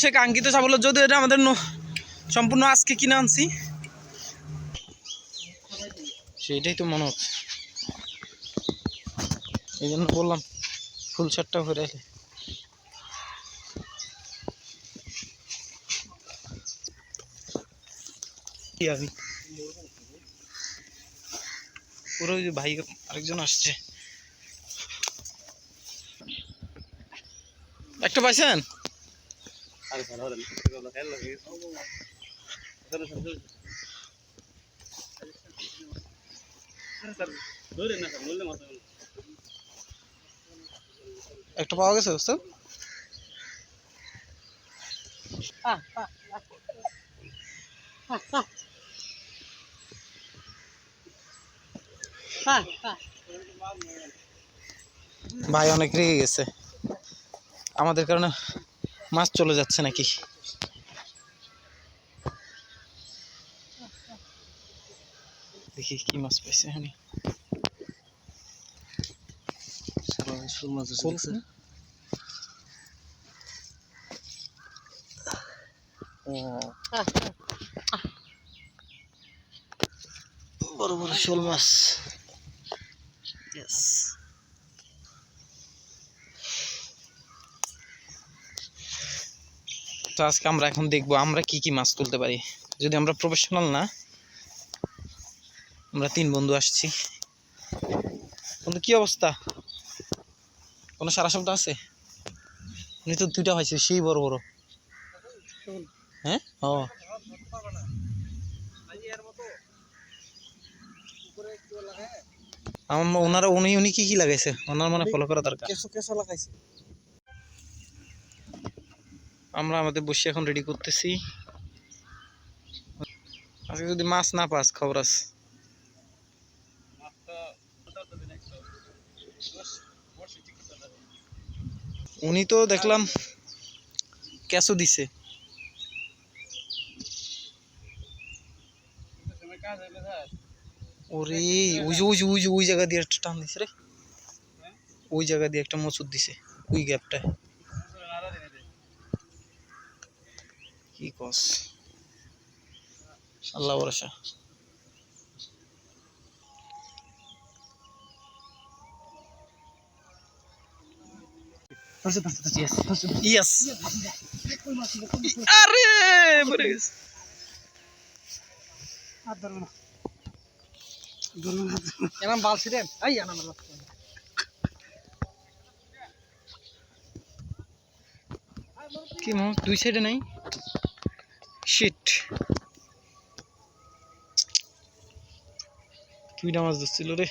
সে কাঙ্ক্ষিত সাফল্য, যদি এটা আমাদের সম্পূর্ণ আজকে কিনে আনছি, সেটাই তো মনে হচ্ছে। এই জন্য বললাম ফুল শার্টটা ঘুরে এলে। আমি পুরো ভাই আরেকজন আসছে, একটা পাইছেন? একটা পাওয়া গেছে বুঝছো? ভাই অনেক রেগে গেছে আমাদের কারণে, মাছ চলে যাচ্ছে নাকি। দেখি কি মাছ পাইছে। এখানে বড় বড় শোল মাছ। তো আজকে আমরা এখন দেখবো আমরা কি কি মাছ তুলতে পারি। যদি আমরা প্রফেশনাল না, আমরা 3 বন্ধু আসছি। বন্ধু কি অবস্থা? কোনো সারা শব্দ আছে? উনি তো 2টা হয়েছে, সেই বড় বড়। হ্যাঁ, ও ওনারা উনি কি কি লাগাইছে, ওনার মানে ফলো করা দরকার। কেঁচো লাগাইছে। আমরা আমাদের বসে এখন রেডি করতেছি। আজকে যদি মাছ না পাস খবর আছে। উনি তো দেখলাম কেঁচো দিছে। ওরে ওই জায়গা দিয়ে একটা টান দিছে রে, ওই জায়গা দিয়ে একটা মচুর দিছে, ওই গ্যাপটায়। কি কস, আল্লাহ ভরসা। ইয়েস, আরে পড়ে গেছে। কি মো 2 সাইডে নাই, শিট। কিটা মাছ ধরছিল রে।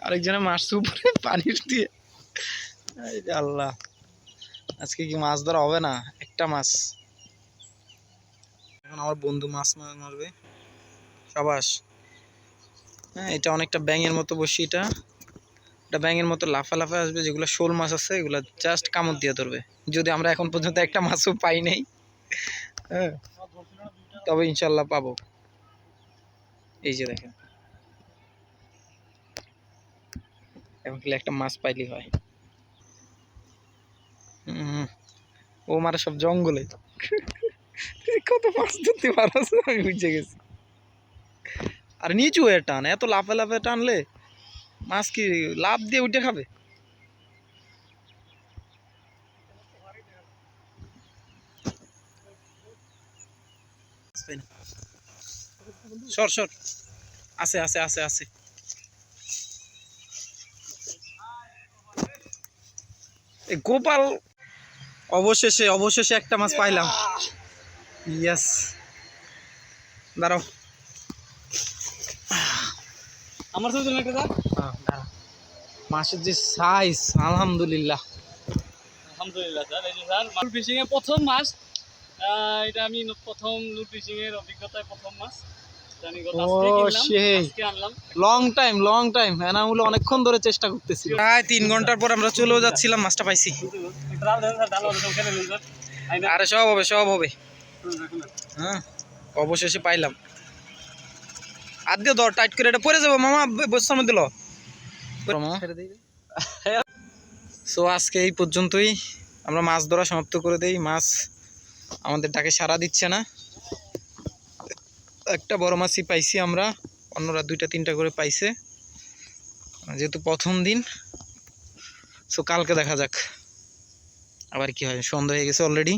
আরেকজনে মারছে উপরে পানির দিয়ে। আল্লাহ, আজকে কি মাছ ধরা হবে না? একটা মাছ। এখন আমার বন্ধু মাছ মারবে। সাবাস। হ্যাঁ, এটা অনেকটা ব্যাঙের মতো বসি। এটা ব্যাঙের মতো লাফা লাফা আসবে। যেগুলো শোল মাছ আছে এগুলো জাস্ট কামড় দিয়ে ধরবে। যদি আমরা এখন পর্যন্ত একটা মাছও পাই নাই, হ্যাঁ, তবে ইনশাল্লাহ পাবো। এই যে দেখেন, এখন খালি একটা মাছ পাইলেই হয়। ও মারা সব জঙ্গলে। কত মাছ ধরতে পারো, আমি বুঝে গেছি। আর নিচু হয়ে টান, এত লাফে লাফে টানলে মাছ কি লাফ দিয়ে উঠে খাবে? সর সর, আছে আছে আছে আছে। গোপাল, অবশেষে একটা মাছ পাইলাম। ইয়েস, দাঁড়াও। আমার সাথে একটা দাও। মাছের যে সাইজ, আলহামদুলিল্লাহ। আলহামদুলিল্লাহ স্যার। এই যে স্যার লুট ফিশিং এর প্রথম মাছ, এটা আমি প্রথম লুট ফিশিং এর অভিজ্ঞতায় প্রথম মাছ। লং টাইম এনামুল অনেকক্ষণ ধরে চেষ্টা করতেছি। প্রায় 3 ঘন্টার পর আমরা চলেও যাচ্ছিলাম, মাছটা পাইছি। আরে সব হবে। হ্যাঁ, অবশেষে পাইলাম। হাত দিয়ে ধর টাইট করে, এটা পরে যাবো মামা, বস্তার মধ্যে ল। সো আজকে এই পর্যন্তই, আমরা মাছ ধরা সমাপ্ত করে দেই। মাছ আমাদের ডাকে সাড়া দিচ্ছে না। একটা বড় মাছই পাইছি আমরা, অন্যরা 2টা 3টা করে পাইছে, যেহেতু প্রথম দিন। সো কালকে দেখা যাক আবার কি হয়, সন্ধ্যা হয়ে গেছে অলরেডি।